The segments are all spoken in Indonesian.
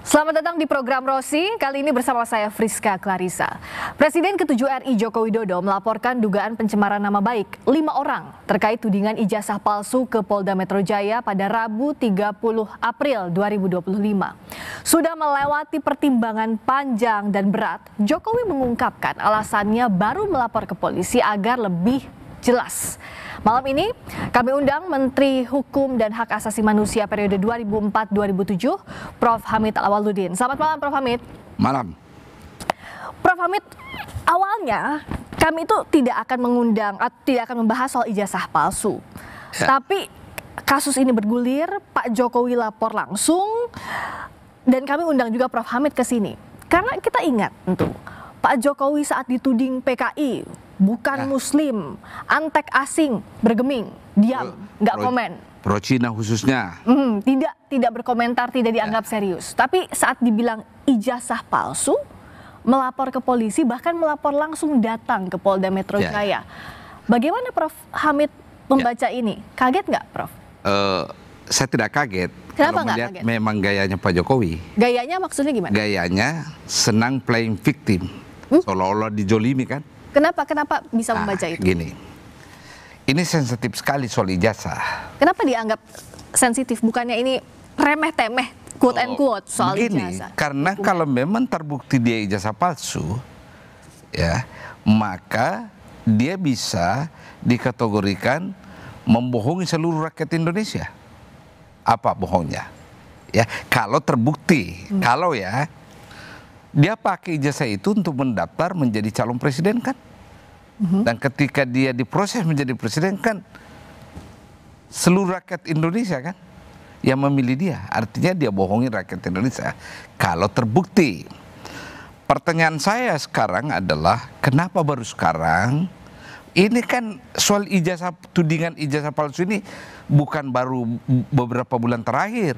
Selamat datang di program Rosi, kali ini bersama saya Friska Clarissa. Presiden ke-7 RI Joko Widodo melaporkan dugaan pencemaran nama baik 5 orang terkait tudingan ijazah palsu ke Polda Metro Jaya pada Rabu 30 April 2025. Sudah melewati pertimbangan panjang dan berat, Jokowi mengungkapkan alasannya baru melapor ke polisi agar lebih jelas. Malam ini kami undang Menteri Hukum dan Hak Asasi Manusia periode 2004-2007, Prof. Hamid Awaludin. Selamat malam, Prof. Hamid. Malam. Prof. Hamid, awalnya kami itu tidak akan mengundang atau tidak akan membahas soal ijazah palsu. Ya. Tapi kasus ini bergulir, Pak Jokowi lapor langsung, dan kami undang juga Prof. Hamid ke sini. Karena kita ingat tentu, Pak Jokowi saat dituding PKI, bukan Muslim, antek asing, bergeming, diam, nggak komen. Pro Cina khususnya. Tidak berkomentar, tidak dianggap serius. Tapi saat dibilang ijazah palsu, melapor ke polisi, bahkan melapor langsung datang ke Polda Metro Jaya. Bagaimana Prof. Hamid membaca ini? Kaget nggak, Prof? Saya tidak kaget. Kenapa nggak kaget? Kaget? Memang gayanya Pak Jokowi. Gayanya maksudnya gimana? Gayanya senang playing victim. Seolah-olah dijolimi kan? Kenapa bisa membaca itu? Gini, ini sensitif sekali soal ijazah. Kenapa dianggap sensitif? Bukannya ini remeh-temeh, quote and quote, soal ijazah? Karena kalau memang terbukti dia ijazah palsu, ya, maka dia bisa dikategorikan membohongi seluruh rakyat Indonesia. Apa bohongnya? Ya, kalau terbukti, kalau ya. Dia pakai ijazah itu untuk mendaftar menjadi calon presiden kan? Dan ketika dia diproses menjadi presiden kan seluruh rakyat Indonesia kan yang memilih dia. Artinya dia bohongi rakyat Indonesia. Kalau terbukti. Pertanyaan saya sekarang adalah kenapa baru sekarang? Ini kan soal ijazah, tudingan ijazah palsu ini bukan baru beberapa bulan terakhir.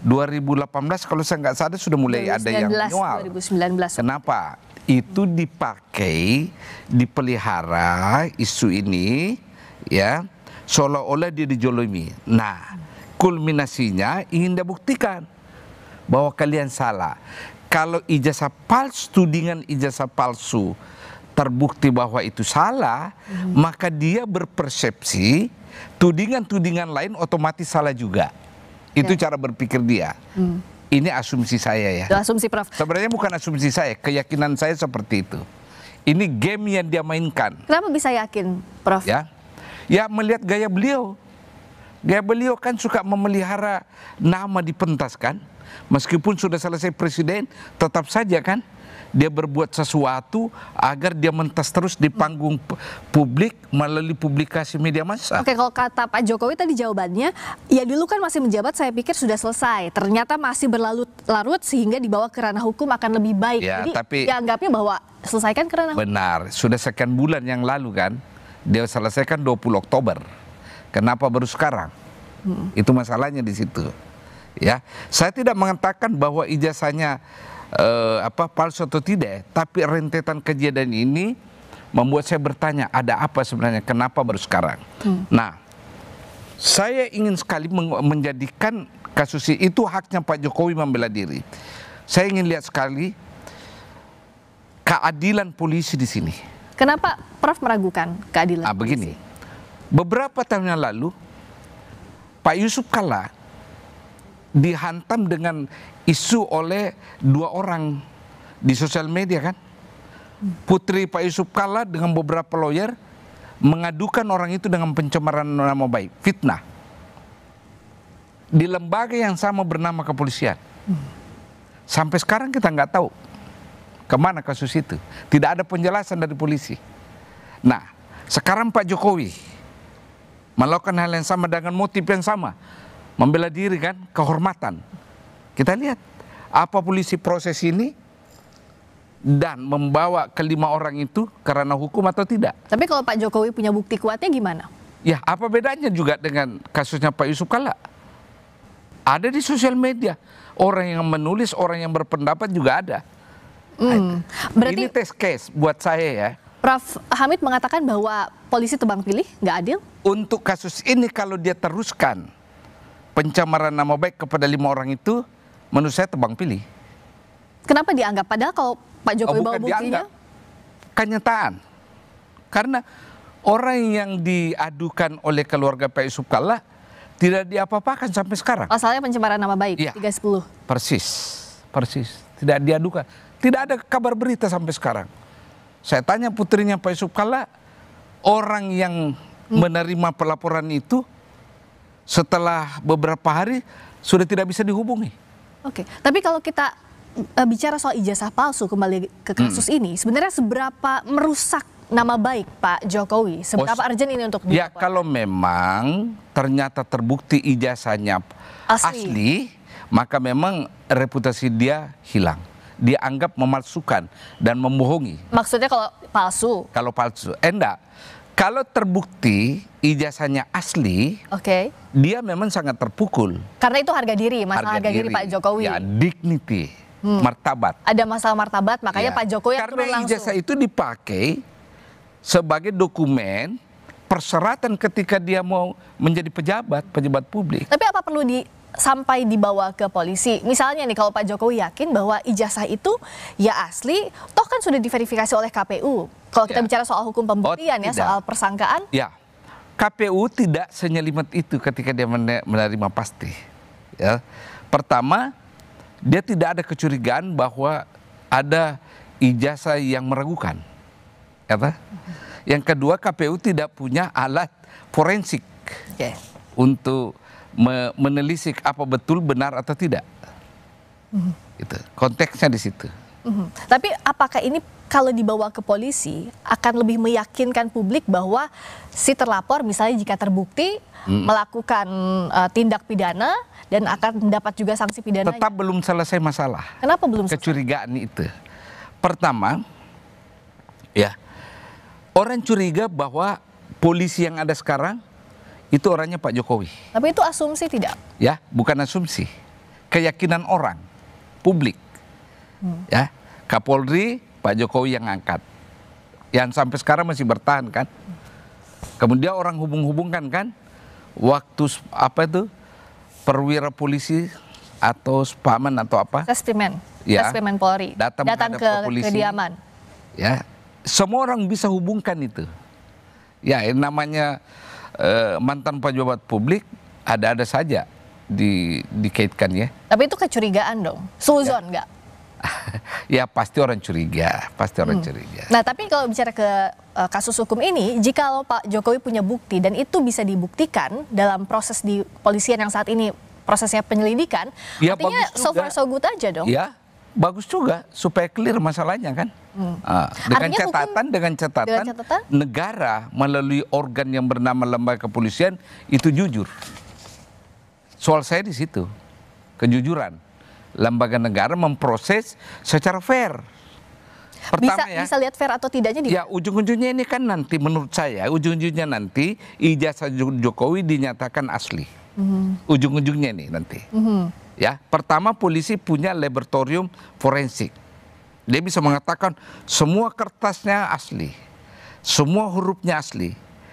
2018 kalau saya nggak salah sudah mulai 2019, ada yang menyoal. 2019. Kenapa? Itu dipakai, dipelihara isu ini, ya, seolah-olah dia dijolimi. Nah, kulminasinya ingin dia buktikan bahwa kalian salah. Kalau ijazah palsu, tudingan ijazah palsu terbukti bahwa itu salah, maka dia berpersepsi tudingan-tudingan lain otomatis salah juga. Itu cara berpikir dia. Ini asumsi saya ya. Itu asumsi, Prof. Sebenarnya bukan asumsi saya, keyakinan saya seperti itu. Ini game yang dia mainkan. Kenapa bisa yakin, Prof? Ya melihat gaya beliau. Gaya beliau kan suka memelihara nama di pentas kan. Meskipun sudah selesai presiden, tetap saja kan dia berbuat sesuatu agar dia mentas terus di panggung publik melalui publikasi media massa. Oke, kalau kata Pak Jokowi tadi jawabannya, ya dulu kan masih menjabat saya pikir sudah selesai. Ternyata masih berlarut sehingga dibawa ke ranah hukum akan lebih baik. Ya, jadi tapi dianggapnya bahwa selesaikan ke ranah hukum. Benar, sudah sekian bulan yang lalu kan, dia selesaikan 20 Oktober. Kenapa baru sekarang? Itu masalahnya di situ. Ya, saya tidak mengatakan bahwa ijazahnya palsu atau tidak, tapi rentetan kejadian ini membuat saya bertanya ada apa sebenarnya, kenapa baru sekarang. Nah, saya ingin sekali menjadikan kasus itu haknya Pak Jokowi membela diri. Saya ingin lihat sekali keadilan polisi di sini. Kenapa Prof meragukan keadilan polisi? Begini, beberapa tahun yang lalu Pak Yusuf Kalla dihantam dengan isu oleh 2 orang di sosial media kan. Putri Pak Yusuf Kalla dengan beberapa lawyer mengadukan orang itu dengan pencemaran nama baik, fitnah. Di lembaga yang sama bernama kepolisian. Sampai sekarang kita nggak tahu kemana kasus itu. Tidak ada penjelasan dari polisi. Nah, sekarang Pak Jokowi melakukan hal yang sama dengan motif yang sama. Membela diri kan, kehormatan. Kita lihat apa polisi proses ini dan membawa kelima orang itu ke ranah hukum atau tidak. Tapi kalau Pak Jokowi punya bukti kuatnya gimana? Ya, apa bedanya juga dengan kasusnya Pak Yusuf Kalla? Ada di sosial media. Orang yang menulis, orang yang berpendapat juga ada. Berarti ini test case buat saya ya. Prof. Hamid mengatakan bahwa polisi tebang pilih, nggak adil? Untuk kasus ini kalau dia teruskan pencemaran nama baik kepada 5 orang itu, menurut saya tebang pilih. Kenapa dianggap? Padahal kalau Pak Jokowi bawa Bukan buktinya, dianggap, kenyataan. Karena orang yang diadukan oleh keluarga Pak Yusuf Kalla tidak diapa-apakan sampai sekarang. pasalnya pencemaran nama baik, Iya. 310. Persis. Tidak diadukan. Tidak ada kabar berita sampai sekarang. Saya tanya putrinya Pak Yusuf Kalla, orang yang menerima pelaporan itu setelah beberapa hari sudah tidak bisa dihubungi. Oke, tapi kalau kita bicara soal ijazah palsu kembali ke kasus ini, sebenarnya seberapa merusak nama baik Pak Jokowi? Seberapa urgent ini untuk Ya dilaporkan? kalau memang ternyata terbukti ijazahnya asli, maka memang reputasi dia hilang. Dia anggap memalsukan dan membohongi. Maksudnya kalau palsu, Kalau palsu, enggak. Kalau terbukti ijazahnya asli, oke. dia memang sangat terpukul. Karena itu harga diri, masalah harga diri Pak Jokowi. Ya, dignity, martabat. Ada masalah martabat, makanya Ya. Pak Jokowi yang Karena turun langsung. ijazah itu dipakai sebagai dokumen persyaratan ketika dia mau menjadi pejabat publik. Tapi apa perlu sampai dibawa ke polisi? Misalnya nih kalau Pak Jokowi yakin bahwa ijazah itu ya asli, toh kan sudah diverifikasi oleh KPU. Kalau kita Ya. bicara soal hukum pembuktian ya, tidak. soal persangkaan. Ya, KPU tidak senyelimet itu ketika dia menerima pasti. Ya. Pertama, dia tidak ada kecurigaan bahwa ada ijazah yang meragukan. Apa? Yang kedua, KPU tidak punya alat forensik Oke. untuk menelisik apa betul benar atau tidak. Itu konteksnya di situ. Tapi apakah ini kalau dibawa ke polisi akan lebih meyakinkan publik bahwa si terlapor misalnya jika terbukti melakukan tindak pidana dan akan mendapat juga sanksi pidana? Tetap belum selesai masalah. Kenapa belum selesai? Kecurigaan itu. Pertama, ya, orang curiga bahwa polisi yang ada sekarang itu orangnya Pak Jokowi. Tapi itu asumsi tidak? Ya, bukan asumsi. Keyakinan orang, publik. Ya, Kapolri Pak Jokowi yang angkat. Yang sampai sekarang masih bertahan kan. Kemudian orang hubung-hubungkan kan waktu apa itu perwira polisi atau spaman atau apa? Respimen, Ya. Respimen Polri Datang ke menghadap ke polisi. kediaman. Ya, semua orang bisa hubungkan itu. Ya, yang namanya mantan pejabat publik ada-ada saja dikaitkan ya. Tapi itu kecurigaan dong, suzon nggak? Ya pasti orang curiga, curiga. Nah tapi kalau bicara ke kasus hukum ini, jika Pak Jokowi punya bukti dan itu bisa dibuktikan dalam proses di polisian yang saat ini prosesnya penyelidikan, Ya, artinya bagus so juga. far so good aja dong. Ya, bagus juga supaya clear masalahnya kan. Dengan Artinya catatan catatan? negara melalui organ yang bernama lembaga kepolisian itu jujur. Soal saya di situ, kejujuran. Lembaga negara memproses secara fair. Pertama Bisa lihat fair atau tidaknya di ya ujung-ujungnya ini kan nanti menurut saya ujung-ujungnya nanti ijazah Jokowi dinyatakan asli. Ujung-ujungnya nih nanti. Ya, pertama polisi punya laboratorium forensik. Dia bisa mengatakan semua kertasnya asli. Semua hurufnya asli.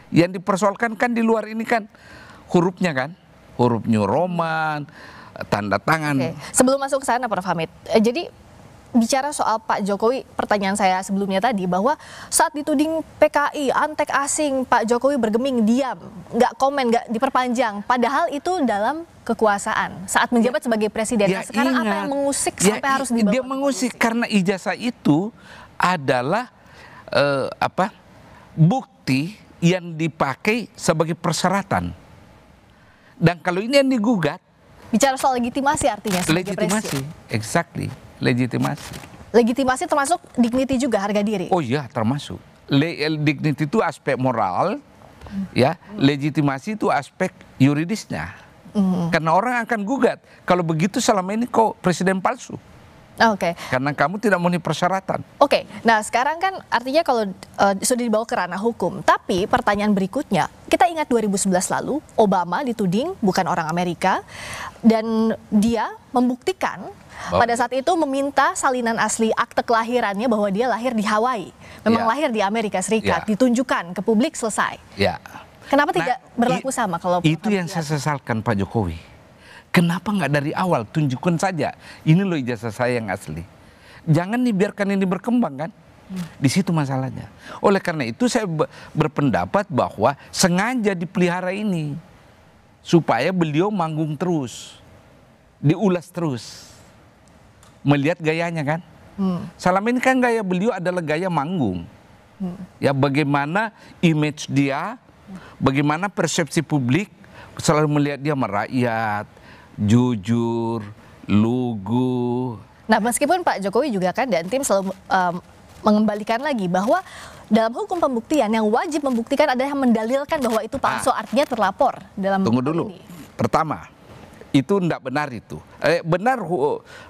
Yang dipersoalkan kan di luar ini kan hurufnya kan. Huruf New Roman, tanda tangan. Oke. Sebelum masuk ke sana Prof. Hamid, jadi bicara soal Pak Jokowi, pertanyaan saya sebelumnya tadi bahwa saat dituding PKI, antek asing, Pak Jokowi bergeming, diam, nggak komen, nggak diperpanjang. Padahal itu dalam kekuasaan saat menjabat sebagai presiden. Nah, sekarang apa yang mengusik sampai harus dibawa? Dia mengusik karena ijazah itu adalah bukti yang dipakai sebagai persyaratan. Dan kalau ini yang digugat, Bicara soal legitimasi artinya sebagai legitimasi, presiden. exactly, legitimasi. Legitimasi termasuk dignity juga, harga diri. Oh iya, termasuk. Dignity itu aspek moral, ya. Legitimasi itu aspek yuridisnya. Karena orang akan gugat. Kalau begitu selama ini kok presiden palsu? Oke. Karena kamu tidak memenuhi persyaratan. Oke, nah sekarang kan artinya kalau sudah dibawa ke ranah hukum, tapi pertanyaan berikutnya, kita ingat 2011 lalu, Obama dituding bukan orang Amerika, dan dia membuktikan pada saat itu meminta salinan asli akte kelahirannya bahwa dia lahir di Hawaii, memang Ya. lahir di Amerika Serikat, Ya. ditunjukkan ke publik, selesai. Ya. Kenapa tidak berlaku sama kalau itu yang saya sesalkan Pak Jokowi. Kenapa nggak dari awal tunjukkan saja ini loh ijazah saya yang asli. Jangan dibiarkan ini berkembang kan. Di situ masalahnya. Oleh karena itu saya berpendapat bahwa sengaja dipelihara ini supaya beliau manggung terus, diulas terus, melihat gayanya kan. Selama ini kan gaya beliau adalah gaya manggung. Ya bagaimana image dia, bagaimana persepsi publik selalu melihat dia merakyat, jujur, lugu. Nah, meskipun Pak Jokowi juga kan dan tim selalu mengembalikan lagi bahwa dalam hukum pembuktian yang wajib membuktikan adalah yang mendalilkan bahwa itu palsu, artinya terlapor dalam Tunggu dulu. ini. Pertama, itu tidak benar itu. Benar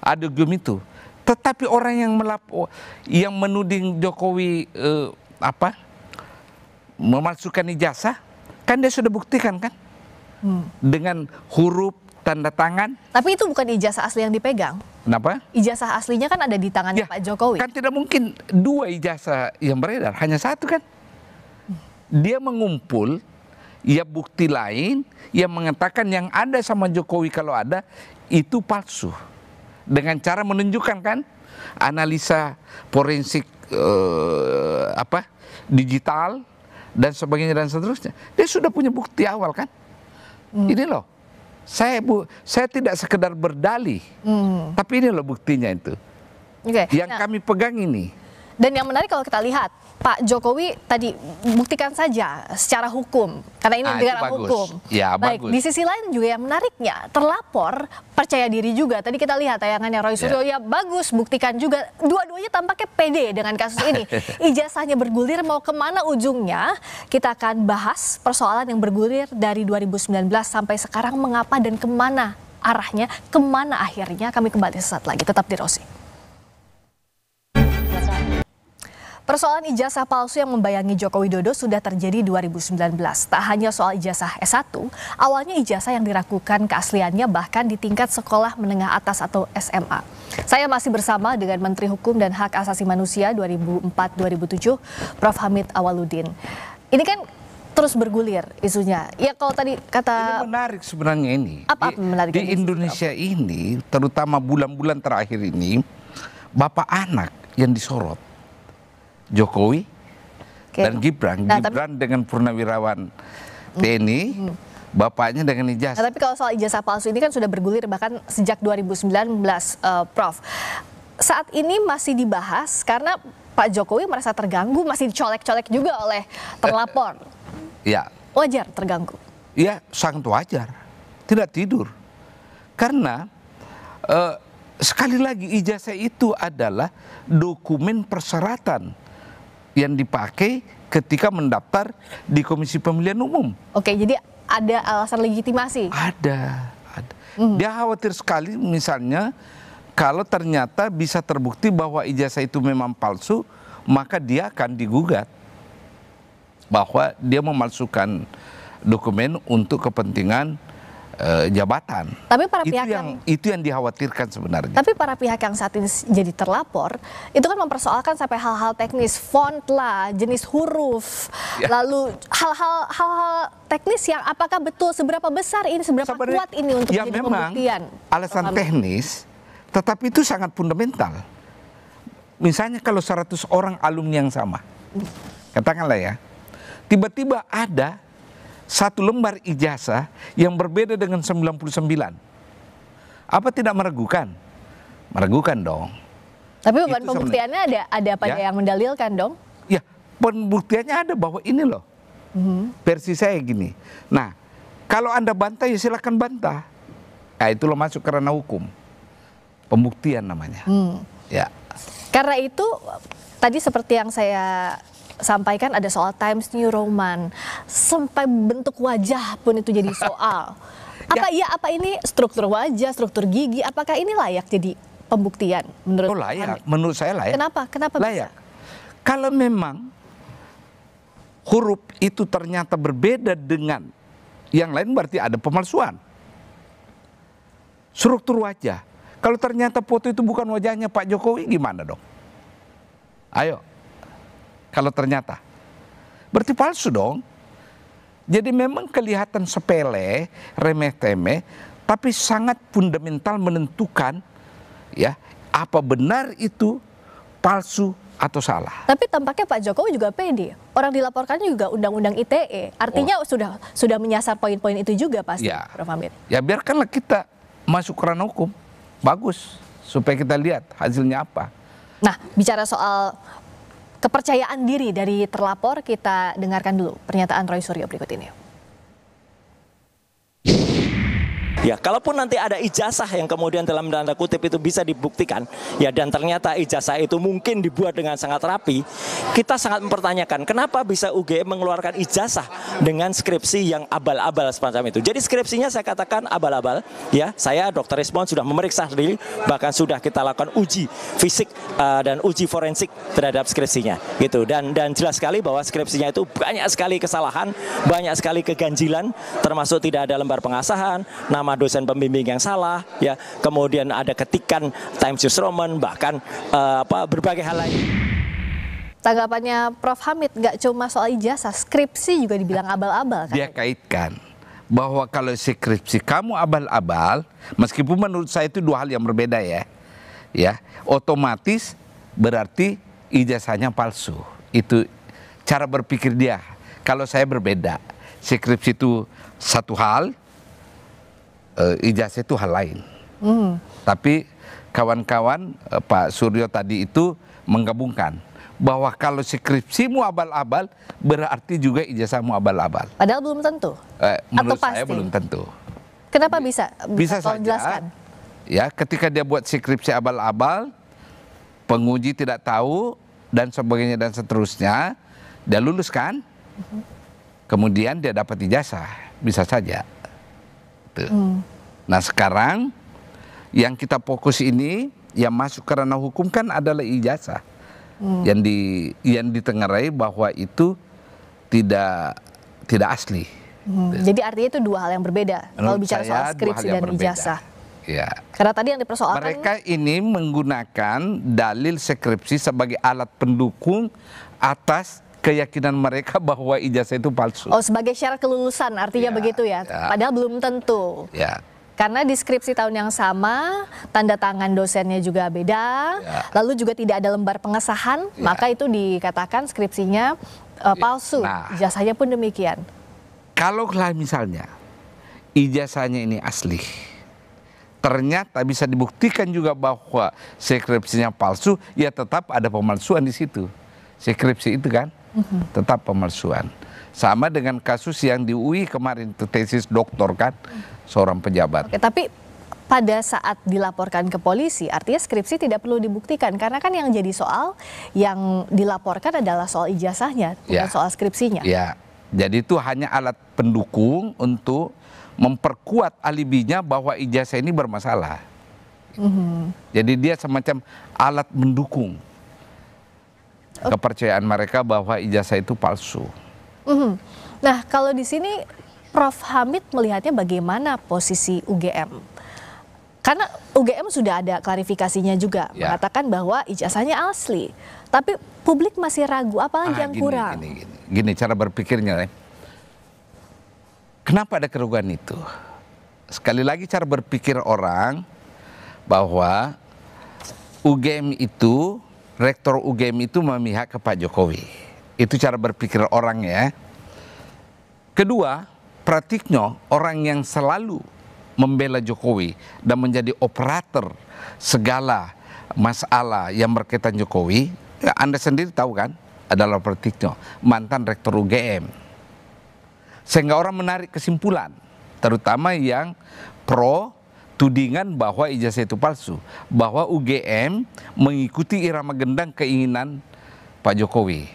ada hukum itu. Tetapi orang yang melapor, yang menuding Jokowi memalsukan ijazah, kan dia sudah buktikan kan, dengan huruf tanda tangan. Tapi itu bukan ijazah asli yang dipegang. Kenapa? Ijazah aslinya kan ada di tangannya Pak Jokowi. Kan tidak mungkin 2 ijazah yang beredar, hanya 1 kan. Dia mengumpul ya bukti lain yang mengatakan yang ada sama Jokowi kalau ada itu palsu. Dengan cara menunjukkan kan analisa forensik digital dan sebagainya dan seterusnya. Dia sudah punya bukti awal kan. Ini loh. Saya tidak sekedar berdalih, tapi ini loh buktinya itu. Yang kami pegang ini. Dan yang menarik kalau kita lihat, Pak Jokowi tadi buktikan saja secara hukum, karena ini negara hukum. Ya, baik, bagus. di sisi lain juga yang menariknya, terlapor percaya diri juga. Tadi kita lihat tayangannya Roy Suryo, ya bagus, buktikan juga. Dua-duanya tampaknya pede dengan kasus ini. Ijazahnya bergulir, mau kemana ujungnya? Kita akan bahas persoalan yang bergulir dari 2019 sampai sekarang, mengapa dan kemana arahnya, kemana akhirnya. Kami kembali sesaat lagi, tetap di Rosi. Persoalan ijazah palsu yang membayangi Joko Widodo sudah terjadi 2019. Tak hanya soal ijazah S1, awalnya ijazah yang diragukan keasliannya bahkan di tingkat sekolah menengah atas atau SMA. Saya masih bersama dengan Menteri Hukum dan Hak Asasi Manusia 2004-2007, Prof. Hamid Awaludin. Ini kan terus bergulir isunya. Ya kalau tadi kata... Ini menarik sebenarnya ini. Apa menarik? Di Indonesia ini, terutama bulan-bulan terakhir ini, bapak anak yang disorot. Jokowi dan Gibran. Gibran dengan purnawirawan TNI, bapaknya dengan ijazah. Nah, tapi kalau soal ijazah palsu ini kan sudah bergulir bahkan sejak 2019, Prof. Saat ini masih dibahas karena Pak Jokowi merasa terganggu, masih dicolek-colek juga oleh terlapor. Ya. Wajar terganggu? Ya, sangat wajar. Tidak tidur. Karena sekali lagi ijazah itu adalah dokumen persyaratan yang dipakai ketika mendaftar di Komisi Pemilihan Umum. Oke, jadi ada alasan legitimasi? Ada. Dia khawatir sekali misalnya kalau ternyata bisa terbukti bahwa ijazah itu memang palsu, maka dia akan digugat bahwa dia memalsukan dokumen untuk kepentingan jabatan. Tapi para pihak itu yang dikhawatirkan sebenarnya. Tapi para pihak yang saat ini jadi terlapor itu kan mempersoalkan sampai hal-hal teknis, font lah, jenis huruf, lalu hal-hal teknis yang apakah betul seberapa besar ini, seberapa kuat ini untuk jadi pembuktian. Alasan teknis, tetapi itu sangat fundamental. Misalnya kalau 100 orang alumni yang sama, katakanlah ya, tiba-tiba ada 1 lembar ijazah yang berbeda dengan 99. Apa tidak meragukan? Meragukan dong. Tapi bukan pembuktiannya ada pada yang mendalilkan dong? Ya, pembuktiannya ada bahwa ini loh. Versi saya gini. Nah, kalau Anda bantah ya silakan bantah. Ya, itu loh masuk ke ranah hukum. Pembuktian namanya. Ya. Karena itu tadi seperti yang saya sampaikan ada soal Times New Roman, sampai bentuk wajah pun itu jadi soal. Apa ini struktur wajah, struktur gigi, apakah ini layak jadi pembuktian menurut layak? Menurut saya layak. Kenapa layak? Kalau memang huruf itu ternyata berbeda dengan yang lain berarti ada pemalsuan. Struktur wajah. Kalau ternyata foto itu bukan wajahnya Pak Jokowi gimana dong? Ayo. Kalau ternyata berarti palsu dong. Jadi memang kelihatan sepele, remeh-temeh, tapi sangat fundamental menentukan ya apa benar itu palsu atau salah. Tapi tampaknya Pak Jokowi juga pede. Orang dilaporkannya juga undang-undang ITE. Artinya sudah menyasar poin-poin itu juga pasti, Ya. Prof. Hamid. Ya biarkanlah kita masuk ke ranah hukum. Bagus, supaya kita lihat hasilnya apa. Nah, bicara soal kepercayaan diri dari terlapor, kita dengarkan dulu pernyataan Roy Suryo berikut ini. Ya, kalaupun nanti ada ijazah yang kemudian dalam tanda kutip itu bisa dibuktikan, ya dan ternyata ijazah itu mungkin dibuat dengan sangat rapi, kita sangat mempertanyakan kenapa bisa UGM mengeluarkan ijazah dengan skripsi yang abal-abal semacam itu. Jadi skripsinya saya katakan abal-abal, ya. Saya Dr. Rismond sudah memeriksa sendiri, bahkan sudah kita lakukan uji fisik dan uji forensik terhadap skripsinya, gitu. Dan jelas sekali bahwa skripsinya itu banyak sekali kesalahan, banyak sekali keganjilan, termasuk tidak ada lembar pengasahan, nama dosen pembimbing yang salah, ya, kemudian ada ketikan Times New Roman, bahkan berbagai hal lain. Tanggapannya Prof. Hamid nggak cuma soal ijazah, skripsi juga dibilang abal-abal kan? Dia kaitkan bahwa kalau skripsi kamu abal-abal, meskipun menurut saya itu dua hal yang berbeda ya, otomatis berarti ijazahnya palsu. Itu cara berpikir dia. Kalau saya berbeda, skripsi itu satu hal, ijazah itu hal lain. Tapi kawan-kawan Pak Suryo tadi itu menggabungkan bahwa kalau skripsimu abal-abal berarti juga ijazahmu abal-abal. Padahal belum tentu. Menurut Atau saya pasti? belum tentu. Kenapa bisa? Bisa Tolong saja. jelaskan. Ya, ketika dia buat skripsi abal-abal, penguji tidak tahu dan sebagainya dan seterusnya, dia lulus kan? Kemudian dia dapat ijazah, bisa saja. Nah sekarang yang kita fokus ini yang masuk ke ranah hukum kan adalah ijazah yang ditengarai bahwa itu tidak asli. Jadi artinya itu dua hal yang berbeda kalau bicara soal skripsi dan ijazah. Ya. Karena tadi yang dipersoalkan Mereka ini menggunakan dalil skripsi sebagai alat pendukung atas keyakinan mereka bahwa ijazah itu palsu. Oh, sebagai syarat kelulusan artinya begitu ya. Padahal belum tentu. Ya. Karena di skripsi tahun yang sama, tanda tangan dosennya juga beda, lalu juga tidak ada lembar pengesahan, maka itu dikatakan skripsinya palsu. Nah. Ijazahnya pun demikian. Kalaulah misalnya ijazahnya ini asli, ternyata bisa dibuktikan juga bahwa skripsinya palsu, ya tetap ada pemalsuan di situ. Skripsi itu kan tetap pemalsuan. Sama dengan kasus yang di UI kemarin itu tesis doktor kan, seorang pejabat. Oke, tapi pada saat dilaporkan ke polisi, artinya skripsi tidak perlu dibuktikan karena kan yang jadi soal yang dilaporkan adalah soal ijazahnya, bukan soal skripsinya. Ya, jadi itu hanya alat pendukung untuk memperkuat alibinya bahwa ijazah ini bermasalah. Jadi dia semacam alat mendukung kepercayaan mereka bahwa ijazah itu palsu. Nah, kalau di sini Prof. Hamid melihatnya bagaimana posisi UGM? Karena UGM sudah ada klarifikasinya juga, mengatakan bahwa ijazahnya asli. Tapi publik masih ragu, apalagi yang kurang? Gini cara berpikirnya. Kenapa ada keraguan itu? Sekali lagi cara berpikir orang bahwa UGM itu, rektor UGM itu memihak ke Pak Jokowi. Itu cara berpikir orang ya. Kedua, Pratikno orang yang selalu membela Jokowi dan menjadi operator segala masalah yang berkaitan Jokowi. Ya, Anda sendiri tahu kan, adalah Pratikno, mantan rektor UGM. Sehingga orang menarik kesimpulan, terutama yang pro tudingan bahwa ijazah itu palsu, bahwa UGM mengikuti irama gendang keinginan Pak Jokowi,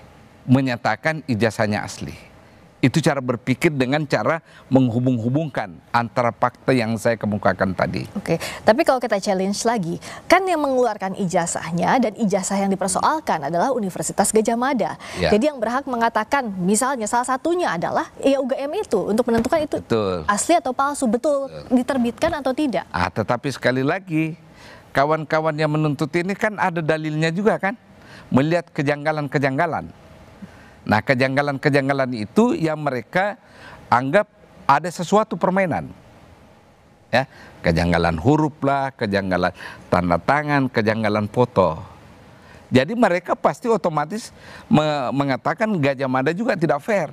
menyatakan ijazahnya asli. Itu cara berpikir dengan cara menghubung-hubungkan antara fakta yang saya kemukakan tadi. Oke, tapi kalau kita challenge lagi, kan yang mengeluarkan ijazahnya dan ijazah yang dipersoalkan adalah Universitas Gadjah Mada. Jadi yang berhak mengatakan, misalnya salah satunya adalah ya UGM itu untuk menentukan itu asli atau palsu, betul diterbitkan atau tidak. Tetapi sekali lagi, kawan-kawan yang menuntut ini kan ada dalilnya juga kan, melihat kejanggalan-kejanggalan. Nah, kejanggalan-kejanggalan itu yang mereka anggap ada sesuatu permainan. ya, kejanggalan huruf lah, kejanggalan tanda tangan, kejanggalan foto. Jadi mereka pasti otomatis mengatakan Gajah Mada juga tidak fair.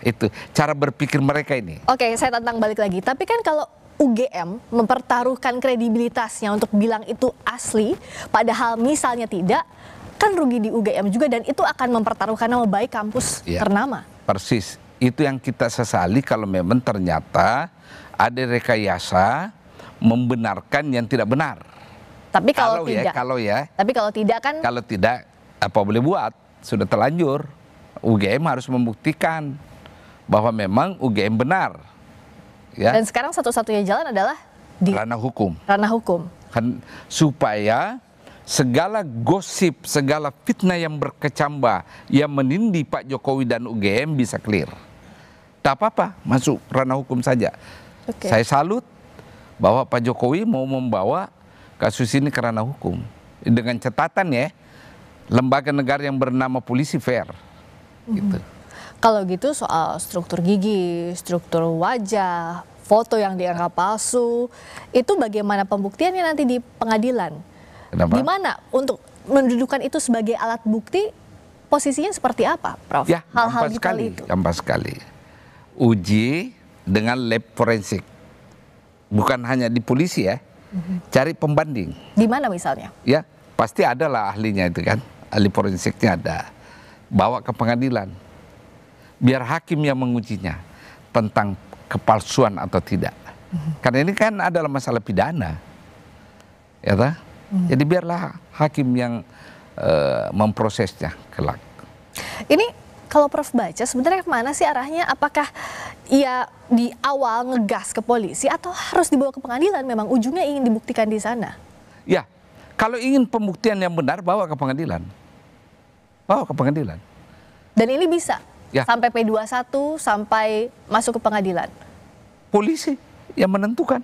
Itu cara berpikir mereka ini. Oke, saya tantang balik lagi. Tapi kan kalau UGM mempertaruhkan kredibilitasnya untuk bilang itu asli, padahal misalnya tidak, kan rugi di UGM juga dan itu akan mempertaruhkan nama baik kampus ternama. Persis. Itu yang kita sesali kalau memang ternyata ada rekayasa membenarkan yang tidak benar. Tapi kalau tidak, tapi kalau tidak kan? Kalau tidak, apa boleh buat? Sudah terlanjur. UGM harus membuktikan bahwa memang UGM benar. Ya. Dan sekarang satu-satunya jalan adalah di ranah hukum. Ranah hukum. Kan, supaya segala gosip, segala fitnah yang berkecambah yang menindih Pak Jokowi dan UGM bisa clear. Tak apa-apa, masuk ranah hukum saja. Saya salut bahwa Pak Jokowi mau membawa kasus ini ke ranah hukum. Dengan catatan ya, lembaga negara yang bernama polisi fair. Gitu. Kalau gitu soal struktur gigi, struktur wajah, foto yang dianggap palsu, itu bagaimana pembuktiannya nanti di pengadilan? Kenapa? Gimana untuk mendudukan itu sebagai alat bukti, posisinya seperti apa, Prof? Ya, hal-hal detail itu. Gampang sekali. Uji dengan lab forensik. Bukan hanya di polisi ya. Cari pembanding. Di mana misalnya? Ya, pasti ada lah ahlinya itu kan. Ahli forensiknya ada. Bawa ke pengadilan. Biar hakim yang mengujinya tentang kepalsuan atau tidak. Karena ini kan adalah masalah pidana. Ya toh? Jadi biarlah hakim yang memprosesnya kelak. Ini kalau Prof baca sebenarnya kemana sih arahnya? Apakah ia di awal ngegas ke polisi atau harus dibawa ke pengadilan? Memang ujungnya ingin dibuktikan di sana. Ya, kalau ingin pembuktian yang benar bawa ke pengadilan. Bawa ke pengadilan. Dan ini bisa ya. Sampai P21 sampai masuk ke pengadilan. Polisi yang menentukan.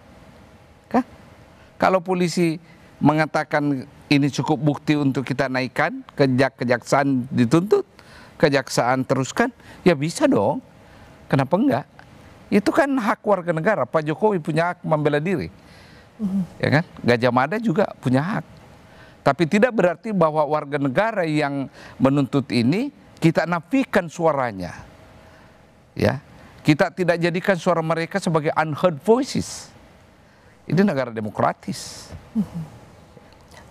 Kah? Kalau polisi mengatakan ini cukup bukti untuk kita naikkan, kejaksaan dituntut, kejaksaan teruskan, ya bisa dong. Kenapa enggak? Itu kan hak warga negara. Pak Jokowi punya hak membela diri. Ya kan? Gajah Mada juga punya hak. Tapi tidak berarti bahwa warga negara yang menuntut ini kita nafikan suaranya. Ya. Kita tidak jadikan suara mereka sebagai unheard voices. Ini negara demokratis.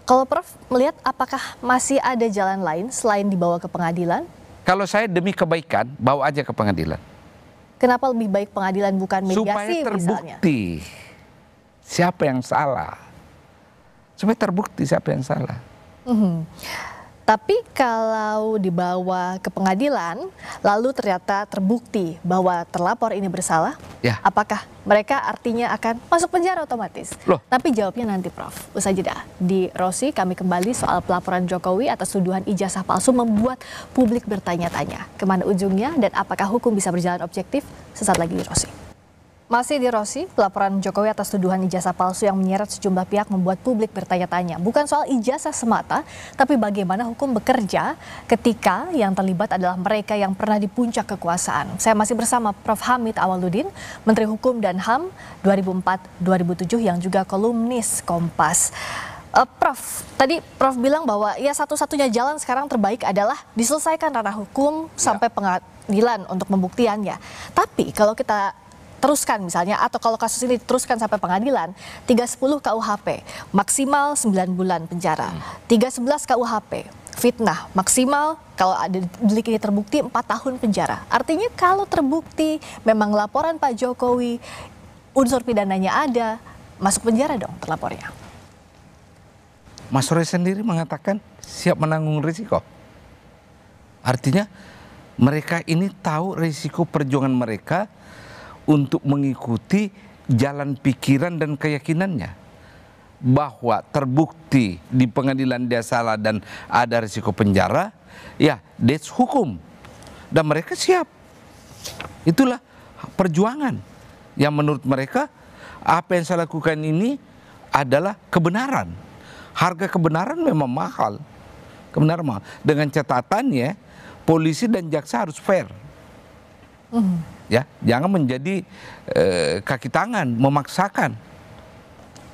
Kalau Prof melihat apakah masih ada jalan lain selain dibawa ke pengadilan? Kalau saya demi kebaikan, bawa aja ke pengadilan. Kenapa lebih baik pengadilan bukan mediasi supaya terbukti misalnya? Siapa yang salah. Supaya terbukti siapa yang salah. Tapi kalau dibawa ke pengadilan, lalu ternyata terbukti bahwa terlapor ini bersalah, apakah mereka artinya akan masuk penjara otomatis? Tapi jawabnya nanti Prof. Usai jeda. Di Rosi kami kembali soal pelaporan Jokowi atas tuduhan ijazah palsu membuat publik bertanya-tanya. Kemana ujungnya dan apakah hukum bisa berjalan objektif? Sesaat lagi di Rosi. Masih di Rosi, pelaporan Jokowi atas tuduhan ijazah palsu yang menyeret sejumlah pihak membuat publik bertanya-tanya. Bukan soal ijazah semata, tapi bagaimana hukum bekerja ketika yang terlibat adalah mereka yang pernah di puncak kekuasaan. Saya masih bersama Prof. Hamid Awaludin, Menteri Hukum dan HAM 2004-2007 yang juga kolumnis Kompas. Prof, tadi Prof bilang bahwa ya satu-satunya jalan sekarang terbaik adalah diselesaikan ranah hukum sampai pengadilan untuk pembuktiannya. Tapi kalau kita teruskan misalnya, atau kalau kasus ini diteruskan sampai pengadilan, 310 KUHP, maksimal 9 bulan penjara. 311 KUHP, fitnah, maksimal kalau ada delik ini terbukti 4 tahun penjara. Artinya kalau terbukti memang laporan Pak Jokowi, unsur pidananya ada, masuk penjara dong terlapornya. Mas Roy sendiri mengatakan siap menanggung risiko. Artinya mereka ini tahu risiko perjuangan mereka untuk mengikuti jalan pikiran dan keyakinannya bahwa terbukti di pengadilan dia salah dan ada risiko penjara, ya that's hukum dan mereka siap. Itulah perjuangan yang menurut mereka apa yang saya lakukan ini adalah kebenaran. Harga kebenaran memang mahal, kebenaran mahal. Dengan catatannya polisi dan jaksa harus fair. Ya, jangan menjadi kaki tangan, memaksakan.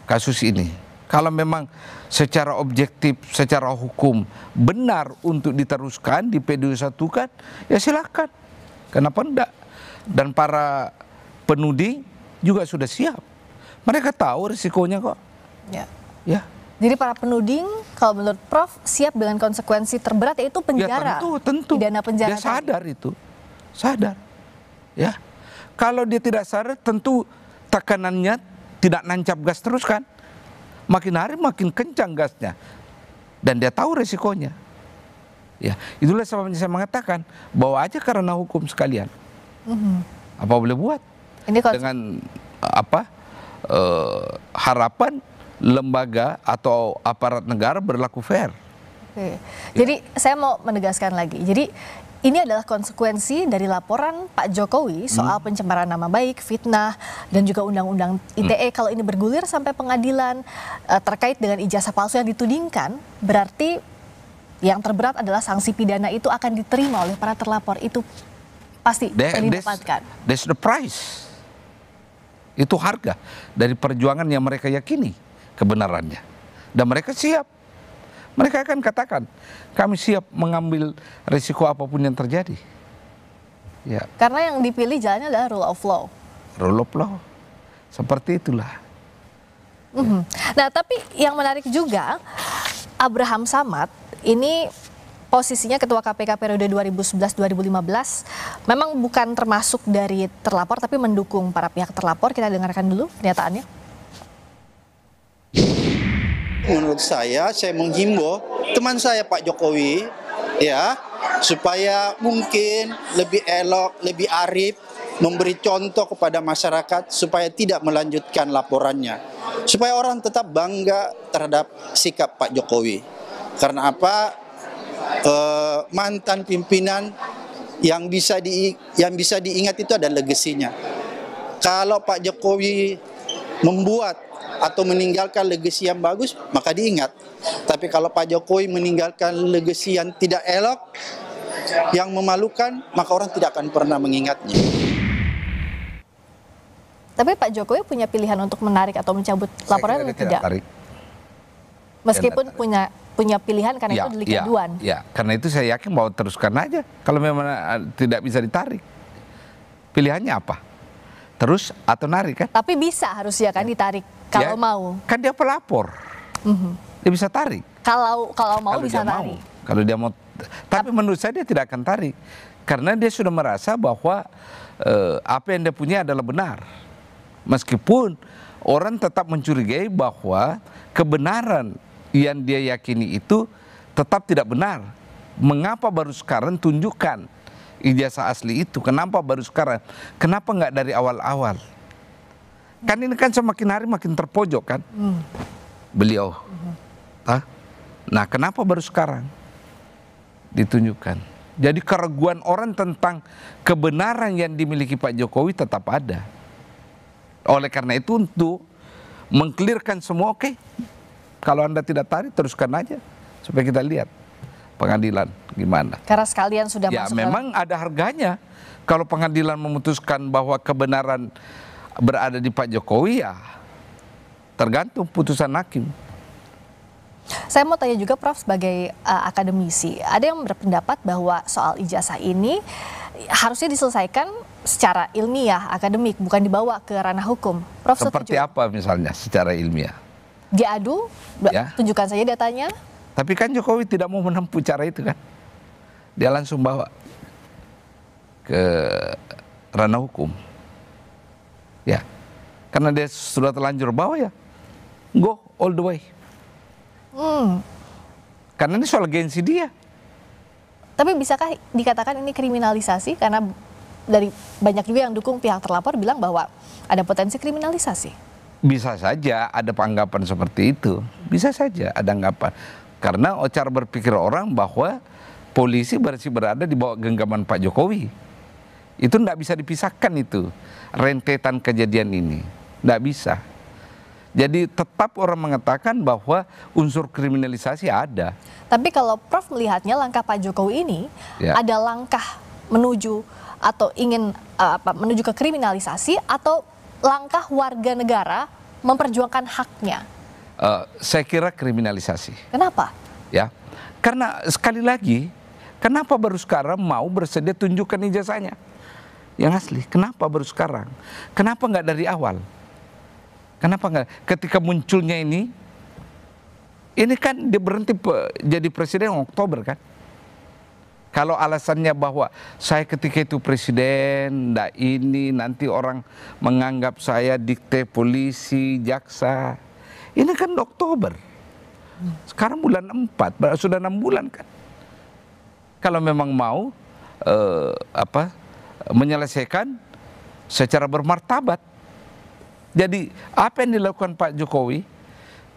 kasus ini. Kalau memang secara objektif, secara hukum benar untuk diteruskan, dipedusatukan, ya silakan. Kenapa enggak? Dan para penuding juga sudah siap. Mereka tahu risikonya kok. Ya. Ya. Jadi para penuding, kalau menurut Prof, siap dengan konsekuensi terberat yaitu penjara. Ya tentu. Pidana penjara. Dia sadar itu. Sadar. Ya. Kalau dia tidak sadar, tentu tekanannya tidak nancap gas terus kan. Makin hari makin kencang gasnya. Dan dia tahu resikonya. Ya, itulah sebabnya saya mengatakan bawa aja karena hukum sekalian. Apa boleh buat? Ini dengan harapan lembaga atau aparat negara berlaku fair. Oke. Jadi saya mau menegaskan lagi. Jadi ini adalah konsekuensi dari laporan Pak Jokowi soal pencemaran nama baik, fitnah, dan juga undang-undang ITE. Kalau ini bergulir sampai pengadilan terkait dengan ijazah palsu yang ditudingkan, berarti yang terberat adalah sanksi pidana itu akan diterima oleh para terlapor. Itu pasti didapatkan. That's the price. Itu harga dari perjuangan yang mereka yakini kebenarannya. Dan mereka siap. Mereka akan katakan, kami siap mengambil risiko apapun yang terjadi. Ya. Karena yang dipilih jalannya adalah rule of law. Rule of law. Seperti itulah. Nah, tapi yang menarik juga, Abraham Samad ini posisinya Ketua KPK periode 2011-2015 memang bukan termasuk dari terlapor tapi mendukung para pihak terlapor. Kita dengarkan dulu pernyataannya. Menurut saya menghimbau teman saya Pak Jokowi ya supaya mungkin lebih elok, lebih arif, memberi contoh kepada masyarakat supaya tidak melanjutkan laporannya. Supaya orang tetap bangga terhadap sikap Pak Jokowi. Karena apa? Mantan pimpinan yang bisa diingat itu ada legasinya. Kalau Pak Jokowi membuat atau meninggalkan legasi yang bagus, maka diingat. Tapi kalau Pak Jokowi meninggalkan legasi yang tidak elok, yang memalukan, maka orang tidak akan pernah mengingatnya. Tapi Pak Jokowi punya pilihan untuk menarik atau mencabut laporan atau tidak? Tarik. Meskipun punya pilihan karena itu delik aduan. Ya, karena itu saya yakin bahwa teruskan aja. Kalau memang tidak bisa ditarik, pilihannya apa? Terus atau narik kan? Tapi bisa harusnya kan ditarik kalau mau. Kan dia pelapor, dia bisa tarik. Kalau mau Kalau bisa dia tarik. Kalau dia mau, tapi menurut saya dia tidak akan tarik, karena dia sudah merasa bahwa apa yang dia punya adalah benar, meskipun orang tetap mencurigai bahwa kebenaran yang dia yakini itu tetap tidak benar. Mengapa baru sekarang tunjukkan ijazah asli itu? Kenapa baru sekarang? Kenapa nggak dari awal-awal? Kan ini kan semakin hari makin terpojok kan beliau. Nah, kenapa baru sekarang ditunjukkan? Jadi keraguan orang tentang kebenaran yang dimiliki Pak Jokowi tetap ada. Oleh karena itu untuk mengklirkan semua, oke, kalau Anda tidak tarik teruskan aja supaya kita lihat pengadilan gimana. Karena sekalian sudah ya, masuk. memang ada harganya. Kalau pengadilan memutuskan bahwa kebenaran berada di Pak Jokowi, ya tergantung putusan hakim. Saya mau tanya juga Prof sebagai akademisi, ada yang berpendapat bahwa soal ijazah ini harusnya diselesaikan secara ilmiah, akademik, bukan dibawa ke ranah hukum. Prof seperti setuju? apa misalnya secara ilmiah? Diadu, ya. Tunjukkan saja datanya. Tapi kan Jokowi tidak mau menempuh cara itu kan. Dia langsung bawa ke ranah hukum. Ya, karena dia sudah terlanjur bawa ya, go all the way. Karena ini soal gengsi dia. Tapi bisakah dikatakan ini kriminalisasi? Karena dari banyak juga yang dukung pihak terlapor bilang bahwa ada potensi kriminalisasi. Bisa saja ada anggapan seperti itu. Bisa saja ada anggapan. Karena cara berpikir orang bahwa polisi masih berada di bawah genggaman Pak Jokowi. Itu tidak bisa dipisahkan itu. Rentetan kejadian ini. Tidak bisa. Jadi tetap orang mengatakan bahwa unsur kriminalisasi ada. Tapi kalau Prof melihatnya langkah Pak Jokowi ini ada langkah menuju atau ingin menuju ke kriminalisasi atau langkah warga negara memperjuangkan haknya? Saya kira kriminalisasi. Kenapa? Ya, karena sekali lagi, kenapa baru sekarang mau bersedia tunjukkan ijazahnya yang asli? Kenapa baru sekarang? Kenapa nggak dari awal? Kenapa nggak ketika munculnya ini kan dia berhenti jadi presiden Oktober kan? Kalau alasannya bahwa saya ketika itu presiden, ini nanti orang menganggap saya dikte polisi, jaksa. Ini kan Oktober. Sekarang bulan 4, sudah 6 bulan kan. Kalau memang mau menyelesaikan secara bermartabat. Jadi apa yang dilakukan Pak Jokowi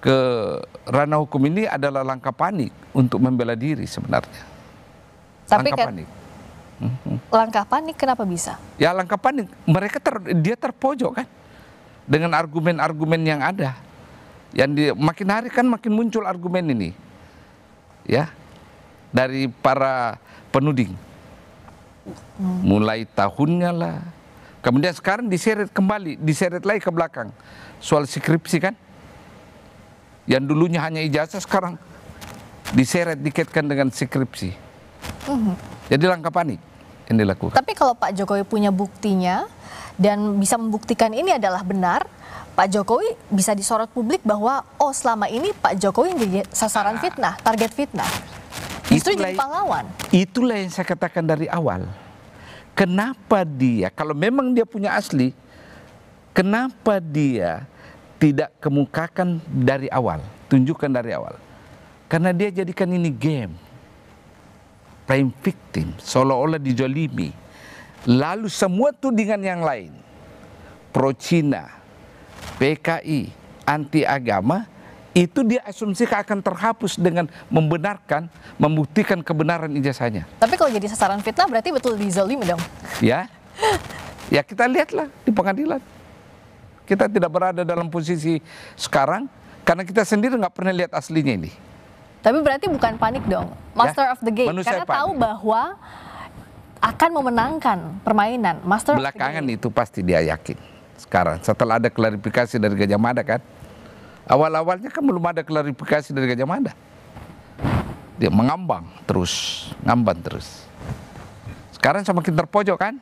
ke ranah hukum ini adalah langkah panik untuk membela diri sebenarnya. Tapi langkah kan, panik. Langkah panik kenapa bisa? Ya langkah panik. Dia terpojok kan dengan argumen-argumen yang ada. Makin hari kan makin muncul argumen ini, ya, dari para penuding. Mulai tahunnya lah. Kemudian sekarang diseret lagi ke belakang. Soal skripsi kan. Yang dulunya hanya ijazah sekarang diseret dikaitkan dengan skripsi. Jadi langkah panik yang dilakukan. Tapi kalau Pak Jokowi punya buktinya dan bisa membuktikan ini adalah benar, Pak Jokowi bisa disorot publik bahwa selama ini Pak Jokowi yang jadi sasaran fitnah, target fitnah. Justru jadi pahlawan. Itulah yang saya katakan dari awal. Kenapa dia, kalau memang dia punya asli, kenapa dia tidak kemukakan dari awal, tunjukkan dari awal? Karena dia jadikan ini game. Prime victim, seolah-olah dijolimi. Lalu semua tudingan yang lain, pro-Cina, PKI, anti agama, itu dia asumsikan akan terhapus dengan membenarkan, membuktikan kebenaran ijazahnya. Tapi kalau jadi sasaran fitnah berarti betul dizolimi dong. Ya, ya kita lihatlah di pengadilan. Kita tidak berada dalam posisi sekarang, karena kita sendiri nggak pernah lihat aslinya ini. Tapi berarti bukan panik dong, master of the game. Karena tahu bahwa akan memenangkan permainan, master of the game. Belakangan itu pasti dia yakin. Sekarang setelah ada klarifikasi dari Gajah Mada kan. Awal-awalnya kan belum ada klarifikasi dari Gajah Mada. Dia ngambang terus. Sekarang semakin terpojok kan.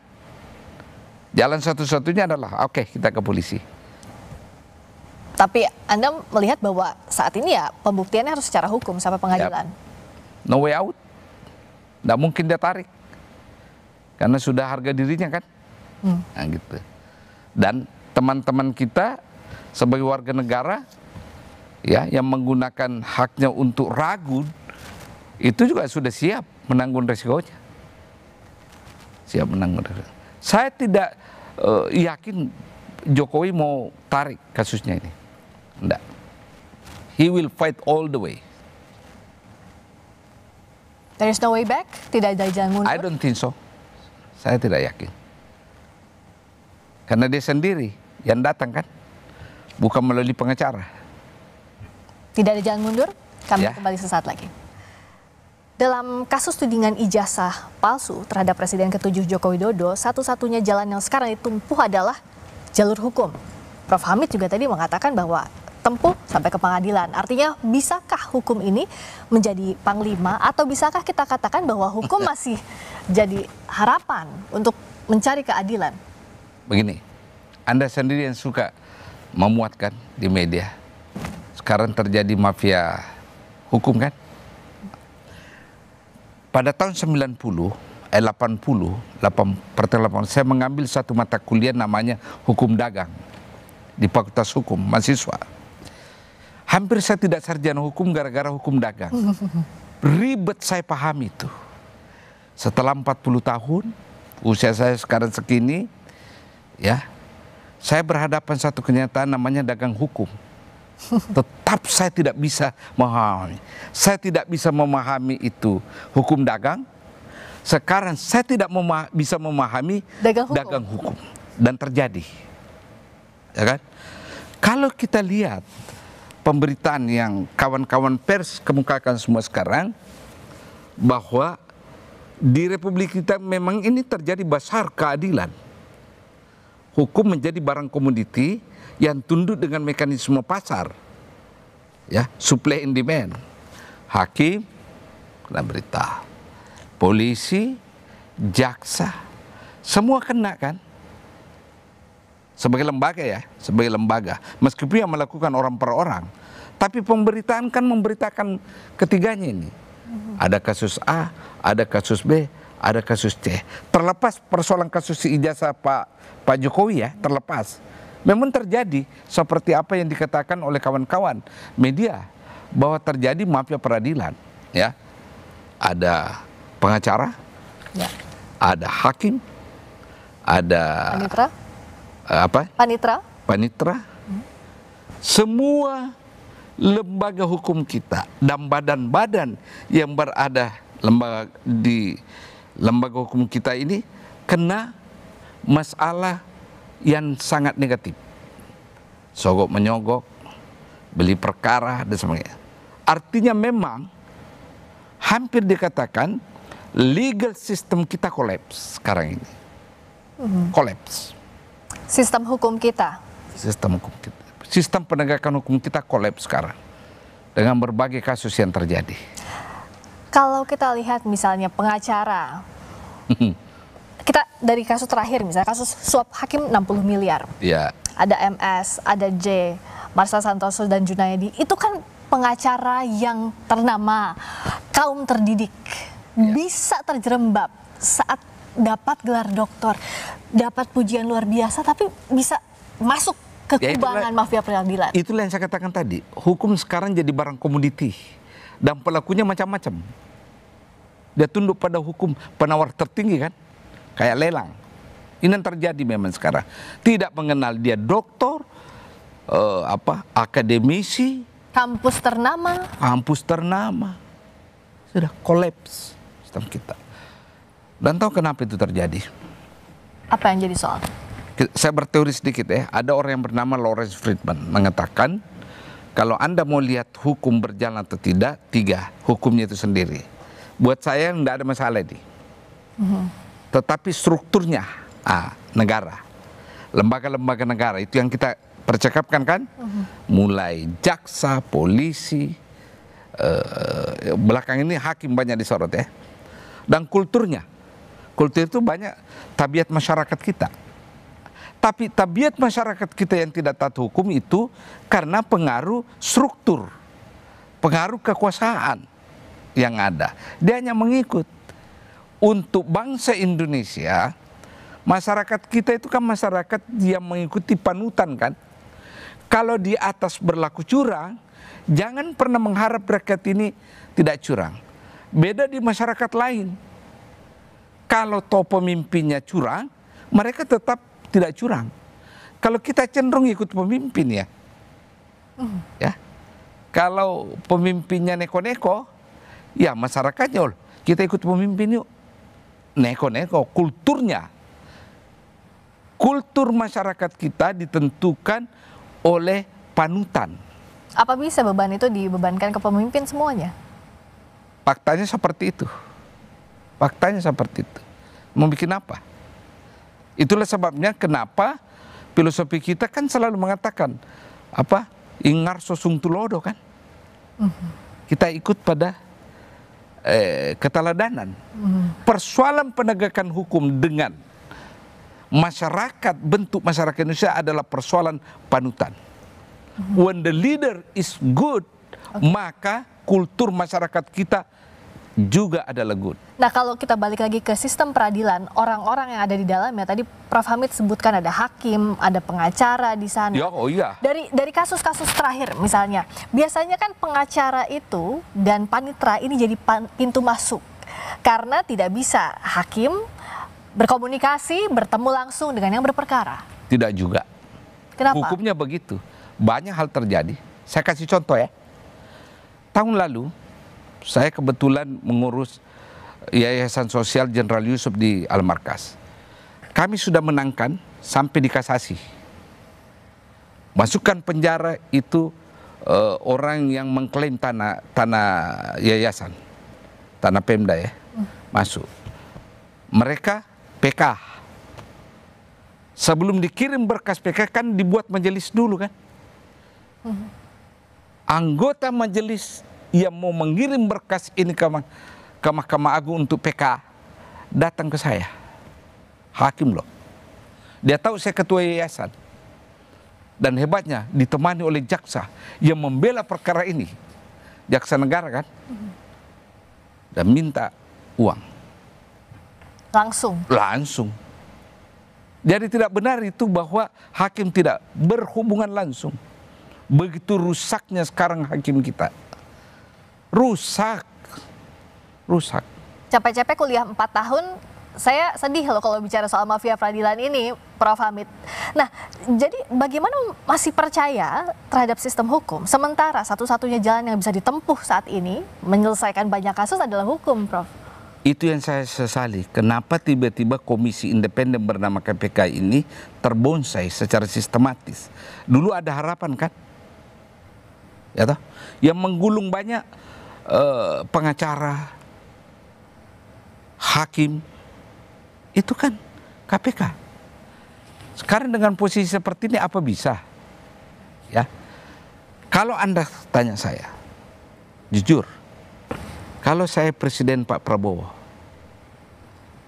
Jalan satu-satunya adalah oke, kita ke polisi. Tapi Anda melihat bahwa saat ini ya pembuktiannya harus secara hukum sampai pengadilan. No way out. Nggak mungkin dia tarik. Karena sudah harga dirinya kan. Nah gitu. Dan teman-teman kita sebagai warga negara ya yang menggunakan haknya untuk ragu, itu juga sudah siap menanggung resikonya. Saya tidak yakin Jokowi mau tarik kasusnya ini. Enggak. He will fight all the way. There is no way back? Tidak ada jalan mundur? I don't think so. Saya tidak yakin. Karena dia sendiri yang datang kan. Bukan melalui pengacara. Tidak ada jalan mundur? Kami kembali sesaat lagi. Dalam kasus tudingan ijazah palsu terhadap Presiden ke-7 Joko Widodo, satu-satunya jalan yang sekarang ditempuh adalah jalur hukum. Prof. Hamid juga tadi mengatakan bahwa tempuh sampai ke pengadilan. Artinya bisakah hukum ini menjadi panglima atau bisakah kita katakan bahwa hukum masih jadi harapan untuk mencari keadilan? Begini, Anda sendiri yang suka memuatkan di media. Sekarang terjadi mafia hukum kan? Pada tahun 80, saya mengambil satu mata kuliah namanya Hukum Dagang di Fakultas Hukum, mahasiswa. Hampir saya tidak sarjana hukum gara-gara hukum dagang. Ribet saya pahami itu. Setelah 40 tahun, usia saya sekarang segini, ya, saya berhadapan satu kenyataan namanya dagang hukum. Tetap saya tidak bisa memahami. Saya tidak bisa memahami itu hukum dagang. Sekarang saya tidak bisa memahami dagang hukum. Dan terjadi. Ya kan? Kalau kita lihat pemberitaan yang kawan-kawan pers kemukakan semua sekarang, bahwa di Republik kita memang ini terjadi basar keadilan. hukum menjadi barang komoditi yang tunduk dengan mekanisme pasar. Ya, supply and demand. Hakim kena berita, polisi, jaksa, semua kena kan? Sebagai lembaga ya, sebagai lembaga. Meskipun yang melakukan orang per orang, tapi pemberitaan kan memberitakan ketiganya ini. Ada kasus A, ada kasus B, ada kasus C. Terlepas persoalan kasus ijazah Pak Jokowi ya, terlepas. Memang terjadi seperti apa yang dikatakan oleh kawan-kawan media bahwa terjadi mafia peradilan, ya. Ada pengacara, Ya. ada hakim, ada panitra. Semua lembaga hukum kita dan badan-badan yang berada di lembaga hukum kita ini kena masalah yang sangat negatif. Sogok menyogok, beli perkara dan sebagainya. Artinya memang hampir dikatakan legal system kita kolaps sekarang ini. Kolaps. Sistem hukum kita. Sistem hukum kita. Sistem penegakan hukum kita kolaps sekarang dengan berbagai kasus yang terjadi. Kalau kita lihat misalnya pengacara, kita dari kasus terakhir misalnya kasus suap hakim 60 miliar. Ya. Ada MS, ada J, Marcel Santoso dan Junaidi. Itu kan pengacara yang ternama, kaum terdidik. Bisa terjerembab saat dapat gelar doktor, dapat pujian luar biasa, tapi bisa masuk ke kubangan mafia peradilan. Itulah yang saya katakan tadi. Hukum sekarang jadi barang komoditi dan pelakunya macam-macam. Dia tunduk pada hukum penawar tertinggi kan, kayak lelang. Ini yang terjadi memang sekarang. Tidak mengenal dia doktor, akademisi, Kampus ternama. Sudah kolaps sistem kita. Dan tahu kenapa itu terjadi? Apa yang jadi soal? Saya berteori sedikit ya. Ada orang yang bernama Lawrence Friedman mengatakan kalau Anda mau lihat hukum berjalan atau tidak, 3 hukumnya itu sendiri. Buat saya tidak ada masalah ini. Tetapi strukturnya, negara, lembaga-lembaga negara itu yang kita percakapkan kan, mulai jaksa, polisi, belakang ini hakim banyak disorot ya, dan kulturnya. Kultur itu banyak tabiat masyarakat kita. Tapi tabiat masyarakat kita yang tidak taat hukum itu karena pengaruh struktur, pengaruh kekuasaan yang ada. Dia hanya mengikut. Untuk bangsa Indonesia, masyarakat kita itu kan masyarakat yang mengikuti panutan kan. Kalau di atas berlaku curang, jangan pernah mengharap rakyat ini tidak curang. Beda di masyarakat lain. Kalau toh pemimpinnya curang, mereka tetap tidak curang. Kalau kita cenderung ikut pemimpin ya. Ya. Kalau pemimpinnya neko-neko, ya masyarakatnya kita ikut pemimpin yuk. Neko-neko, kulturnya. Kultur masyarakat kita ditentukan oleh panutan. Apa bisa beban itu dibebankan ke pemimpin semuanya? Faktanya seperti itu. Faktanya seperti itu. Mau bikin apa? Itulah sebabnya kenapa filosofi kita kan selalu mengatakan ingarso sung tulodo kan. Kita ikut pada keteladanan. Persoalan penegakan hukum dengan masyarakat, bentuk masyarakat Indonesia adalah persoalan panutan. When the leader is good, maka kultur masyarakat kita juga adalah good. Nah, kalau kita balik lagi ke sistem peradilan, orang-orang yang ada di dalamnya, tadi Prof. Hamid sebutkan ada hakim, ada pengacara di sana. Iya. Dari kasus-kasus terakhir misalnya, biasanya kan pengacara itu dan panitra ini jadi pintu masuk. Karena tidak bisa hakim berkomunikasi, bertemu langsung dengan yang berperkara. Tidak juga. Kenapa? Hukumnya begitu. Banyak hal terjadi. Saya kasih contoh ya. Tahun lalu, saya kebetulan mengurus Yayasan Sosial Jenderal Yusuf di Al-Markas. Kami sudah menangkan sampai di kasasi. Masukkan penjara itu orang yang mengklaim tanah yayasan, tanah Pemda ya, masuk. Mereka PK. Sebelum dikirim berkas PK kan dibuat majelis dulu kan. Anggota majelis yang mau mengirim berkas ini ke Mahkamah Agung untuk PK datang ke saya. Hakim loh. Dia tahu saya ketua yayasan. Dan hebatnya ditemani oleh jaksa yang membela perkara ini. Jaksa negara kan. Dan minta uang. Langsung. Jadi tidak benar itu bahwa hakim tidak berhubungan langsung. Begitu rusaknya sekarang hakim kita. Rusak. Capek-capek kuliah 4 tahun, saya sedih loh kalau bicara soal mafia peradilan ini, Prof. Hamid. Nah, jadi bagaimana masih percaya terhadap sistem hukum? Sementara satu-satunya jalan yang bisa ditempuh saat ini menyelesaikan banyak kasus adalah hukum, Prof. Itu yang saya sesali. Kenapa tiba-tiba komisi independen bernama KPK ini terbonsai secara sistematis? Dulu ada harapan kan? Ya toh? Yang menggulung banyak pengacara, hakim, itu kan KPK. Sekarang dengan posisi seperti ini apa bisa? Ya, kalau Anda tanya saya, jujur, kalau saya Presiden Pak Prabowo,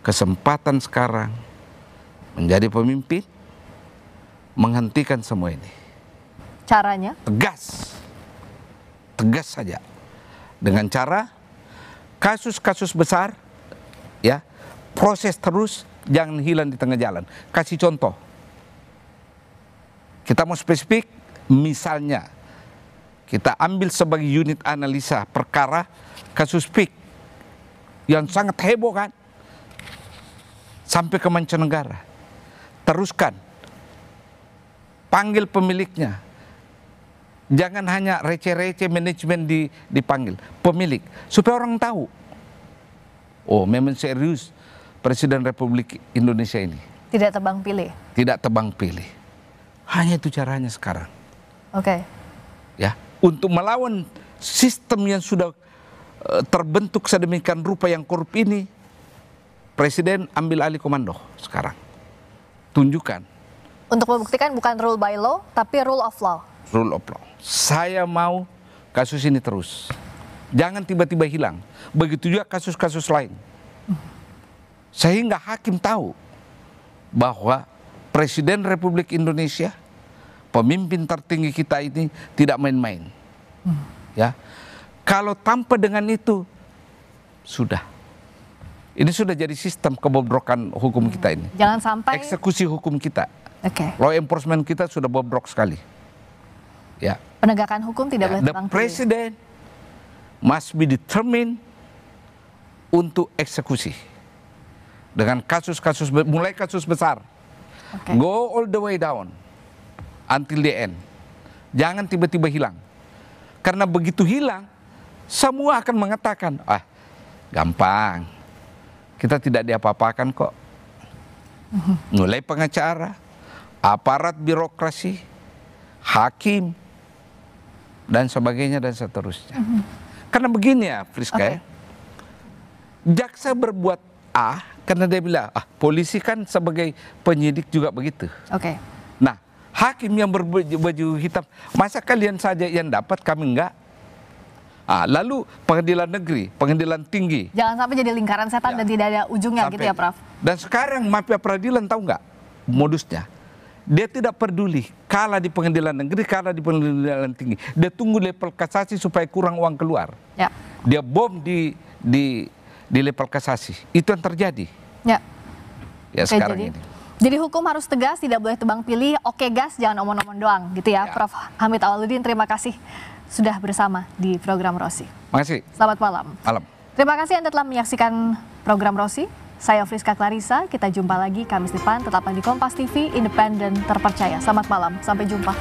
kesempatan sekarang menjadi pemimpin, menghentikan semua ini. Caranya? Tegas saja. Dengan cara kasus-kasus besar, ya, proses terus, jangan hilang di tengah jalan. Kasih contoh. Kita mau spesifik, misalnya kita ambil sebagai unit analisa perkara kasus PIK yang sangat heboh kan, sampai ke mancanegara. Teruskan, panggil pemiliknya. Jangan hanya receh-receh manajemen dipanggil, pemilik, supaya orang tahu. Oh, memang serius Presiden Republik Indonesia ini. Tidak tebang pilih. Tidak tebang pilih. Hanya itu caranya sekarang. Oke. Ya, untuk melawan sistem yang sudah terbentuk sedemikian rupa yang korup ini, Presiden ambil alih komando sekarang. Tunjukkan. Untuk membuktikan bukan rule by law, tapi rule of law. Rule of law. Saya mau kasus ini terus. Jangan tiba-tiba hilang. Begitu juga kasus-kasus lain. Sehingga hakim tahu bahwa Presiden Republik Indonesia, pemimpin tertinggi kita ini tidak main-main. Ya. Kalau tanpa dengan itu, sudah. Ini sudah jadi sistem kebobrokan hukum kita ini. Jangan sampai eksekusi hukum kita. Oke. Law enforcement kita sudah bobrok sekali. Ya. Penegakan hukum tidak boleh tebang pilih. The President must be determined untuk eksekusi. Dengan kasus-kasus, mulai kasus besar. Go all the way down until the end. Jangan tiba-tiba hilang. Karena begitu hilang, semua akan mengatakan, ah, gampang. Kita tidak diapa-apakan kok. Mulai pengacara, aparat birokrasi, hakim, dan sebagainya dan seterusnya. Karena begini ya, Friska, jaksa berbuat A karena dia bilang, ah, polisi kan sebagai penyidik juga begitu. Nah, hakim yang berbaju hitam, masa kalian saja yang dapat, kami enggak? Lalu pengadilan negeri, pengadilan tinggi. Jangan sampai jadi lingkaran setan dan tidak ada ujungnya gitu ya, Prof. Dan sekarang mafia peradilan tahu nggak modusnya? Dia tidak peduli kalah di pengadilan negeri, kalah di pengadilan tinggi. Dia tunggu level kasasi supaya kurang uang keluar. Ya. Dia bom di level kasasi. Itu yang terjadi. Ya. Ya sekarang ini. Jadi hukum harus tegas, tidak boleh tebang pilih. Oke gas, jangan omong-omong doang, gitu ya. Prof. Hamid Awaludin, terima kasih sudah bersama di program Rosi. Makasih. Selamat malam. Malam. Terima kasih Anda telah menyaksikan program Rosi. Saya Friska Clarissa, kita jumpa lagi Kamis depan, tetaplah di Kompas TV, independen terpercaya. Selamat malam, sampai jumpa.